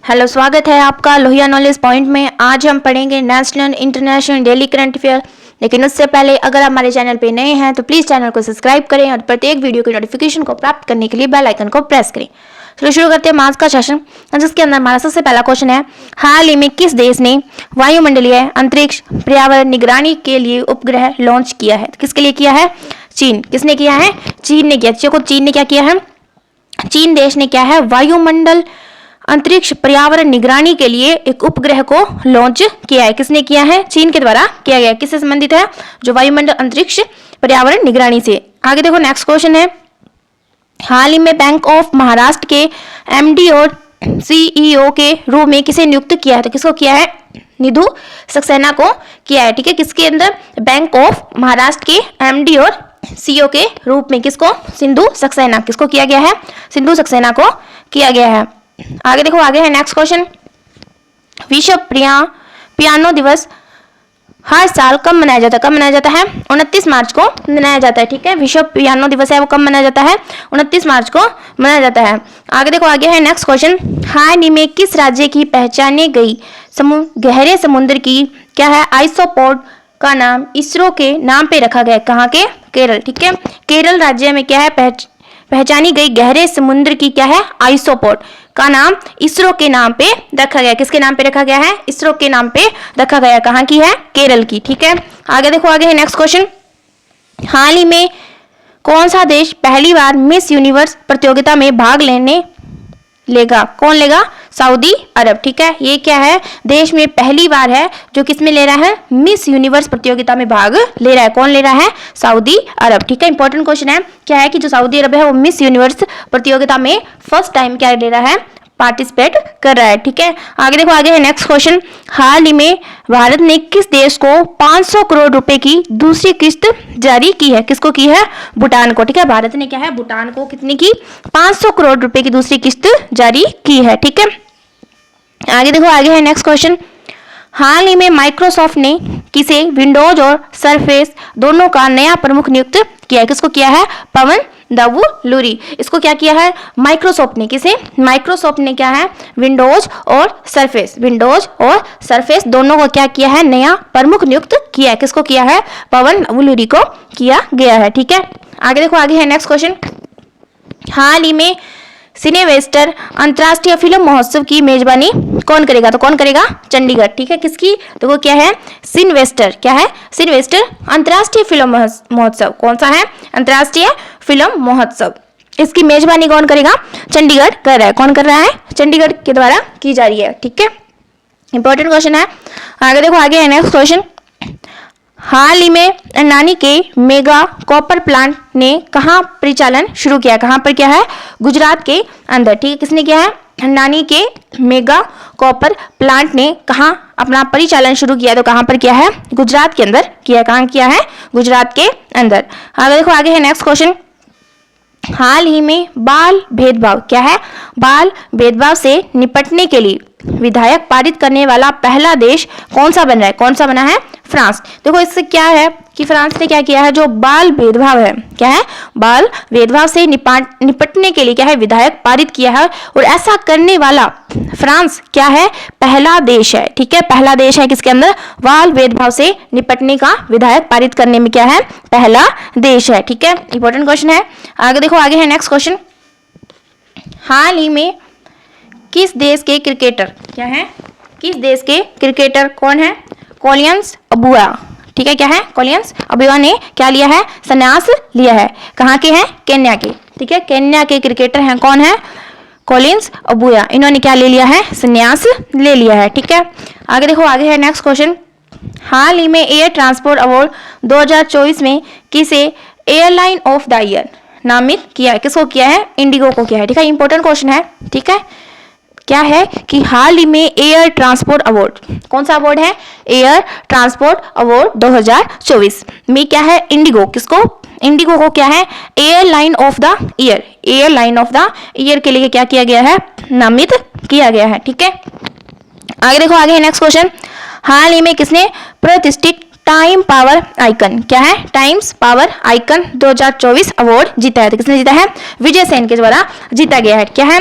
Hello, स्वागत है आपका लोहिया नॉलेज पॉइंट में। आज हम पढ़ेंगे national, international, daily current affair. लेकिन उससे पहले अगर आप हमारे चैनल पे नए हैं तो प्लीज़ चैनल को सब्सक्राइब करें और प्रत्येक वीडियो की नोटिफिकेशन को प्राप्त करने के लिए बेल आइकन को प्रेस करें। चलो शुरू करते हैं आज का सेशन, जिसके अंदर हमारा सबसे पहला क्वेश्चन है, हाल ही में किस देश ने वायुमंडलीय अंतरिक्ष पर्यावरण निगरानी के लिए उपग्रह लॉन्च किया है? किसके लिए किया है? चीन। किसने किया है? चीन ने किया। चीन ने क्या किया है? चीन देश ने क्या है? वायुमंडल अंतरिक्ष पर्यावरण निगरानी के लिए एक उपग्रह को लॉन्च किया है। किसने किया है? चीन के द्वारा किया गया। किससे संबंधित है? जो वायुमंडल अंतरिक्ष पर्यावरण निगरानी से। आगे देखो, नेक्स्ट क्वेश्चन है, हाल ही में बैंक ऑफ महाराष्ट्र के एमडी और सीईओ के रूप में किसे नियुक्त किया है? तो किसको किया है? निधु सक्सेना को किया है। ठीक है, किसके अंदर? बैंक ऑफ महाराष्ट्र के एमडी और सीईओ के रूप में किसको? सिंधु सक्सेना। किसको किया गया है? सिंधु सक्सेना को किया गया है। आगे देखो, आगे है नेक्स्ट क्वेश्चन, विश्व पियानो दिवस हर साल कब मनाया जाता है? कब मनाया जाता है? 29 मार्च को मनाया जाता है। ठीक है, विश्व पियानो दिवस है वो कब मनाया जाता है? 29 मार्च को मनाया जाता है। आगे देखो, आगे है नेक्स्ट क्वेश्चन, हाल ही में किस राज्य की पहचानी गई गहरे समुद्र की क्या है आइसोपोड का नाम इसरो के नाम पे रखा गया? कहाँ के? केरल। ठीक है, केरल राज्य में क्या है पहचानी गई गहरे समुद्र की क्या है आइसोपोड का नाम इसरो के नाम पे रखा गया। किसके नाम पे रखा गया है? इसरो के नाम पे रखा गया। कहाँ की है? केरल की। ठीक है, आगे देखो, आगे है नेक्स्ट क्वेश्चन, हाल ही में कौन सा देश पहली बार मिस यूनिवर्स प्रतियोगिता में भाग लेगा? कौन लेगा? सऊदी अरब। ठीक है, ये क्या है? देश में पहली बार है जो किसमें ले रहा है? मिस यूनिवर्स प्रतियोगिता में भाग ले रहा है। कौन ले रहा है? सऊदी अरब। ठीक है, इंपॉर्टेंट क्वेश्चन है, क्या है कि जो सऊदी अरब है वो मिस यूनिवर्स प्रतियोगिता में फर्स्ट टाइम क्या ले रहा है? पार्टिसिपेट कर रहा है। ठीक है, आगे देखो, आगे है नेक्स्ट क्वेश्चन, हाल ही में भारत ने किस देश को 500 करोड़ रुपए की दूसरी किस्त जारी की है? किसको की है? भूटान को। ठीक है, भारत ने क्या है? भूटान को कितनी की? 500 करोड़ रुपए की दूसरी किस्त जारी की है। ठीक है, आगे देखो, आगे है नेक्स्ट क्वेश्चन, हाल ही में माइक्रोसॉफ्ट ने किसे विंडोज और सरफेस दोनों का नया प्रमुख नियुक्त किया है? किसको किया है? पवन दावुलूरी। इसको क्या किया है? माइक्रोसॉफ्ट ने। किसे? माइक्रोसॉफ्ट ने क्या है? विंडोज और सरफेस दोनों को क्या किया है? नया प्रमुख नियुक्त किया है। किसको किया है? पवन दावुलूरी को किया गया है। ठीक है, आगे देखो, आगे है नेक्स्ट क्वेश्चन, हाल ही में सिनेवेस्टर अंतर्राष्ट्रीय फिल्म महोत्सव की मेजबानी कौन करेगा? तो कौन करेगा? चंडीगढ़। ठीक है, किसकी? देखो क्या है? सिनेवेस्टर। क्या है? सिनेवेस्टर अंतर्राष्ट्रीय फिल्म महोत्सव। कौन सा है? अंतर्राष्ट्रीय फिल्म महोत्सव। इसकी मेजबानी कौन करेगा? चंडीगढ़ कर रहा है। कौन कर रहा है? चंडीगढ़ के द्वारा की जा रही है। ठीक है, इंपॉर्टेंट क्वेश्चन है। आगे देखो, आगे है नेक्स्ट क्वेश्चन, हाल ही में अन्नानी के मेगा कॉपर प्लांट ने कहाँ परिचालन शुरू किया? कहाँ पर क्या है? गुजरात के अंदर। ठीक है, किसने किया है? अन्नानी के मेगा कॉपर प्लांट ने कहाँ अपना परिचालन शुरू किया? तो कहाँ पर किया है? गुजरात के अंदर किया। कहाँ किया है? गुजरात के अंदर। आगे देखो, आगे है नेक्स्ट क्वेश्चन, हाल ही में बाल भेदभाव क्या है? बाल भेदभाव से निपटने के लिए विधेयक पारित करने वाला पहला देश कौन सा बन रहा है? कौन सा बना है? फ्रांस। देखो इससे क्या है कि फ्रांस ने क्या किया है? जो बाल भेदभाव है, क्या है? बाल भेदभाव से निपटने के लिए क्या है? विधेयक पारित किया है, और ऐसा करने वाला फ्रांस क्या है? पहला देश है। ठीक है, पहला देश है किसके अंदर? बाल भेदभाव से निपटने का विधेयक पारित करने में क्या है? पहला देश है। ठीक है, इंपॉर्टेंट क्वेश्चन है। आगे देखो, आगे है नेक्स्ट क्वेश्चन, हाल ही में किस देश के क्रिकेटर क्या है? किस देश के क्रिकेटर कौन है? कोलियंस अबुआ। ठीक है, क्या है? कोलियंस अबुआ ने क्या लिया है? संन्यास लिया है। कहाँ के हैं? केन्या के। ठीक है, केन्या के क्रिकेटर हैं। कौन है? कोलियंस अबुआ। इन्होंने क्या ले लिया है? संन्यास ले लिया है। ठीक है, आगे देखो, आगे है नेक्स्ट क्वेश्चन, हाल ही में एयर ट्रांसपोर्ट अवार्ड 2024 में किसे एयरलाइन ऑफ द ईयर नामित किया है? किसको किया है? इंडिगो को किया है। ठीक है, इंपॉर्टेंट क्वेश्चन है। ठीक है, क्या है कि हाल ही में एयर ट्रांसपोर्ट अवार्ड, कौन सा अवार्ड है? एयर ट्रांसपोर्ट अवार्ड 2024 में क्या है? इंडिगो। किसको? इंडिगो को क्या है? Airline of the year, airline of the year के लिए क्या किया गया है? नामित किया गया है। ठीक है, आगे देखो, आगे है नेक्स्ट क्वेश्चन, हाल ही में किसने प्रतिष्ठित टाइम पावर आइकन क्या है? टाइम्स पावर आइकन 2024 अवार्ड जीता है? तो किसने जीता है? विजय सेन के द्वारा जीता गया है। क्या है?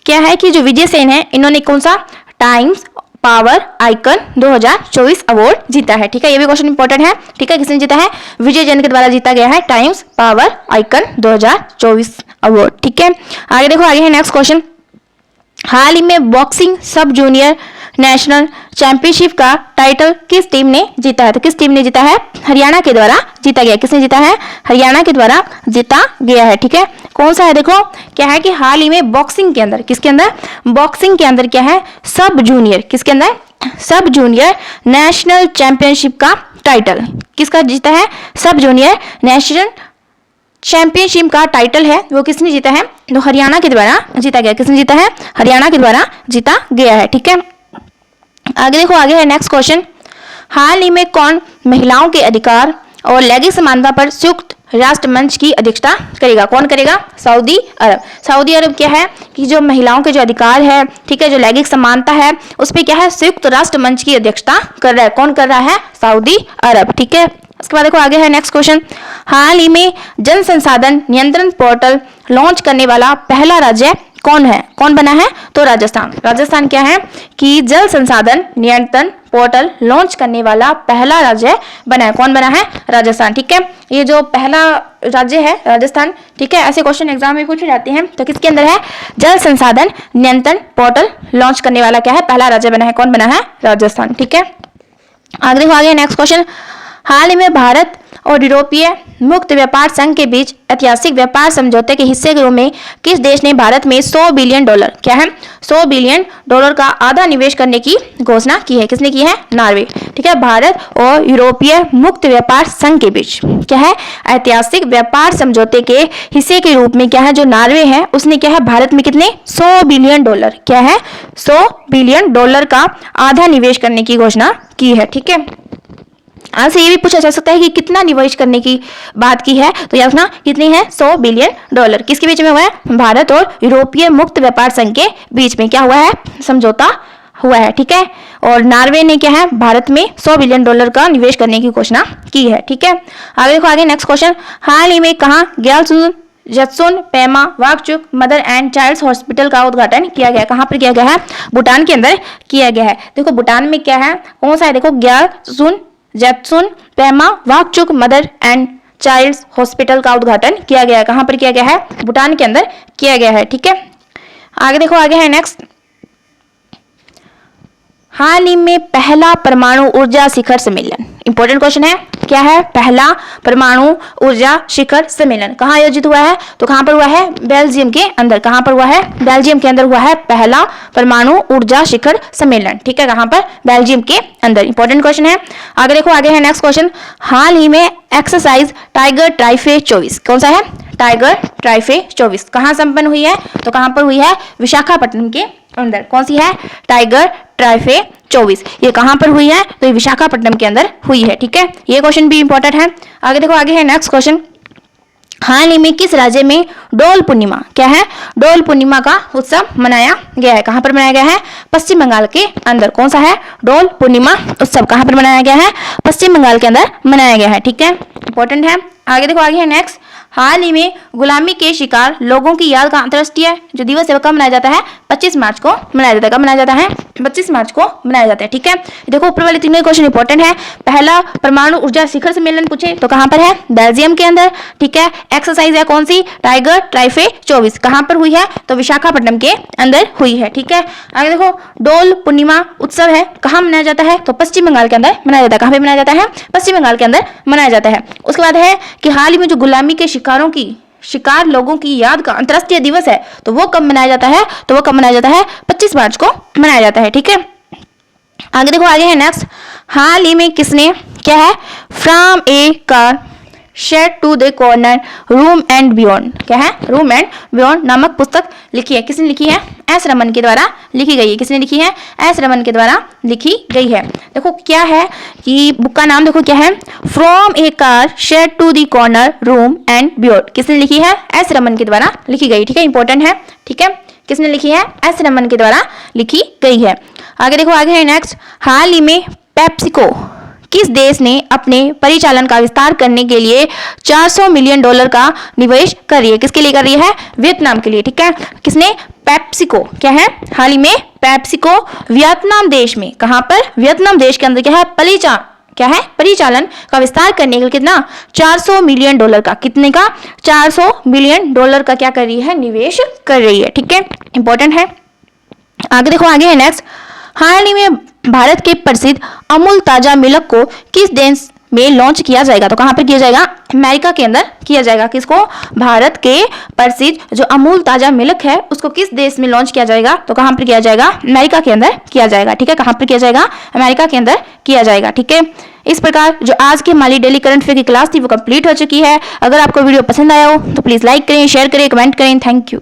क्या है कि जो विजय सेन है इन्होंने कौन सा टाइम्स पावर आइकन 2024 अवार्ड जीता है। ठीक है, ये भी क्वेश्चन इंपॉर्टेंट है। ठीक है, किसने जीता है? विजय जैन के द्वारा जीता गया है टाइम्स पावर आइकन 2024 अवार्ड। ठीक है, आगे देखो, आगे है नेक्स्ट क्वेश्चन। हाल ही में बॉक्सिंग सब जूनियर नेशनल चैंपियनशिप का टाइटल किस टीम ने जीता है? तो किस टीम ने जीता है? हरियाणा के द्वारा जीता गया। किसने जीता है? हरियाणा के द्वारा जीता गया है। ठीक है, कौन सा है? देखो क्या है कि हाल ही में बॉक्सिंग के अंदर, किसके अंदर? बॉक्सिंग के अंदर क्या है? सब जूनियर, किसके अंदर? सब जूनियर नेशनल चैंपियनशिप का टाइटल किसका जीता है? सब जूनियर नेशनल चैंपियनशिप का टाइटल है वो किसने जीता है? तो हरियाणा के द्वारा जीता गया। किसने जीता है? हरियाणा के द्वारा जीता गया है। ठीक है, आगे देखो, आगे है नेक्स्ट क्वेश्चन। हाल ही में कौन महिलाओं के अधिकार और लैंगिक समानता पर संयुक्त राष्ट्र मंच की अध्यक्षता करेगा? कौन करेगा? सऊदी अरब। सऊदी अरब क्या है कि जो महिलाओं के जो अधिकार है, ठीक है, जो लैंगिक समानता है, उस पर क्या है? संयुक्त राष्ट्र मंच की अध्यक्षता कर रहा है। कौन कर रहा है? सऊदी अरब। ठीक है, उसके बाद देखो, आगे है नेक्स्ट क्वेश्चन। हाल ही में जल संसाधन नियंत्रण पोर्टल लॉन्च करने वाला पहला राज्य कौन है? कौन बना है? तो राजस्थान। राजस्थान क्या है कि जल संसाधन नियंत्रण पोर्टल लॉन्च करने वाला पहला राज्य बना है। कौन बना है? राजस्थान। ठीक है, ये जो पहला राज्य है राजस्थान। ठीक है, ऐसे क्वेश्चन एग्जाम में पूछे जाते हैं। तो किसके अंदर है? जल संसाधन नियंत्रण पोर्टल लॉन्च करने वाला क्या है? पहला राज्य बना है। कौन बना है? राजस्थान। ठीक है, आगे देखो, आगे नेक्स्ट क्वेश्चन। हाल ही में भारत और यूरोपीय मुक्त व्यापार संघ के बीच ऐतिहासिक व्यापार समझौते के हिस्से के रूप में किस देश ने भारत में 100 बिलियन डॉलर, क्या है? 100 बिलियन डॉलर का आधा निवेश करने की घोषणा की है। किसने की है? नॉर्वे। ठीक है, भारत और यूरोपीय मुक्त व्यापार संघ के बीच क्या है? ऐतिहासिक व्यापार समझौते के हिस्से के रूप में क्या है? जो नॉर्वे है उसने क्या है? भारत में कितने? 100 बिलियन डॉलर, क्या है? 100 बिलियन डॉलर का आधा निवेश करने की घोषणा की है। ठीक है, आज से ये भी पूछा जा सकता है कि कितना निवेश करने की बात की है, तो याद रखना कितनी है? 100 बिलियन डॉलर। किसके बीच में हुआ है? भारत और यूरोपीय मुक्त व्यापार संघ के बीच में क्या हुआ है? समझौता हुआ है। ठीक है, और नॉर्वे ने क्या है? भारत में 100 बिलियन डॉलर का निवेश करने की घोषणा की है। ठीक है, आगे देखो, आगे नेक्स्ट क्वेश्चन। हाल ही में कहाँ Gyalsuen Jetsun Pema Wangchuck mother and child hospital का उद्घाटन किया गया? कहाँ पर किया गया है? भूटान के अंदर किया गया है। देखो भूटान में क्या है? कौन सा है? देखो Gyalsuen Jetsun Pema Wangchuck mother and child hospital का उद्घाटन किया गया है। कहां पर किया गया है? भूटान के अंदर किया गया है। ठीक है, आगे देखो, आगे है नेक्स्ट। हाल ही में पहला परमाणु ऊर्जा शिखर सम्मेलन, इंपॉर्टेंट क्वेश्चन है, क्या है? पहला परमाणु ऊर्जा शिखर सम्मेलन कहाँ आयोजित हुआ है? तो कहां पर हुआ है? बेल्जियम के अंदर। कहां पर हुआ है? बेल्जियम के अंदर हुआ है पहला परमाणु ऊर्जा शिखर सम्मेलन। ठीक है, कहां पर? बेल्जियम के अंदर। इंपॉर्टेंट क्वेश्चन है। आगे देखो, आगे है नेक्स्ट क्वेश्चन। हाल ही में एक्सरसाइज टाइगर ट्राइफे 24, कौन सा है? टाइगर ट्राइफे 24 कहां संपन्न हुई है? तो कहां पर हुई है? विशाखापट्टनम के अंदर। कौन सी है? टाइगर ट्राइफे 24। ये कहां पर हुई है? तो ये विशाखापट्टनम के अंदर हुई है। ठीक है, ये क्वेश्चन भी इंपॉर्टेंट है। आगे देखो, आगे है नेक्स्ट क्वेश्चन। हाल ही में किस राज्य में डोल पूर्णिमा, क्या है? डोल पूर्णिमा का उत्सव मनाया गया है। कहां पर मनाया गया है? पश्चिम बंगाल के अंदर। कौन सा है? डोल पूर्णिमा उत्सव कहां पर मनाया गया है? पश्चिम बंगाल के अंदर मनाया गया है। ठीक है, इंपॉर्टेंट है। आगे देखो, आगे है नेक्स्ट। हाल ही में गुलामी के शिकार लोगों की याद का अंतर्राष्ट्रीय जो दिवस है कब मनाया जाता है? 25 मार्च को मनाया जाता है। कब मनाया जाता है? 25 मार्च को मनाया जाता है। ठीक है, देखो ऊपर वाले तीनों क्वेश्चन इंपॉर्टेंट है। पहला परमाणु ऊर्जा शिखर सम्मेलन पूछे तो कहां पर है? बेल्जियम के अंदर। ठीक है, एक्सरसाइज है कौन सी? टाइगर ट्राइफे 24 कहां पर हुई है? तो विशाखापट्टनम के अंदर हुई है। ठीक है, आगे देखो, डोल पूर्णिमा उत्सव है कहां मनाया जाता है? तो पश्चिम बंगाल के अंदर मनाया जाता है। कहां पर मनाया जाता है? पश्चिम बंगाल के अंदर मनाया जाता है। उसके बाद है कि हाल ही में जो गुलामी के शिकारों की शिकार लोगों की याद का अंतर्राष्ट्रीय दिवस है तो वो कब मनाया जाता है? तो वो कब मनाया जाता है? 25 मार्च को मनाया जाता है। ठीक है, आगे देखो, आगे है नेक्स्ट। हाल ही में किसने क्या है? From a car shed to the corner room and beyond, क्या है? रूम एंड बियॉन्ड नामक पुस्तक लिखी है। किसने लिखी है? एस रमन के द्वारा लिखी गई है। किसने लिखी है? एस रमन के द्वारा लिखी गई है। देखो क्या है कि बुक का नाम देखो क्या है? From a car shed to the corner room and beyond. किसने लिखी है? एस रमन के द्वारा लिखी गई। ठीक है, इंपॉर्टेंट है। ठीक है, किसने लिखी है? एस रमन के द्वारा लिखी गई है। आगे देखो, आगे है नेक्स्ट। हाल ही में पेप्सिको किस देश ने अपने परिचालन का विस्तार करने के लिए $400 मिलियन का निवेश कर रही है? किसके लिए कर रही है? वियतनाम के लिए। ठीक है, किसने? पेप्सिको। क्या है? हाल ही में पेप्सिको वियतनाम देश में, कहां पर? वियतनाम देश के अंदर क्या है? परिचालन का विस्तार करने के लिए कितना? $400 मिलियन का। कितने का? $400 मिलियन का क्या कर रही है? निवेश कर रही है। ठीक है, इंपॉर्टेंट है। आगे देखो, आगे है नेक्स्ट। हाल ही में भारत के प्रसिद्ध अमूल ताजा मिल्क को किस देश में लॉन्च किया जाएगा? तो कहां पर किया जाएगा? अमेरिका के अंदर किया जाएगा। किसको? भारत के प्रसिद्ध जो अमूल ताजा मिल्क है उसको किस देश में लॉन्च किया जाएगा? तो कहां पर किया जाएगा? अमेरिका के अंदर किया जाएगा। ठीक है, कहां पर किया जाएगा? अमेरिका के अंदर किया जाएगा। ठीक है, इस प्रकार जो आज की हमारी डेली करंट अफेयर की क्लास थी वो कंप्लीट हो चुकी है। अगर आपको वीडियो पसंद आया हो तो प्लीज लाइक करें, शेयर करें, कमेंट करें। Thank you.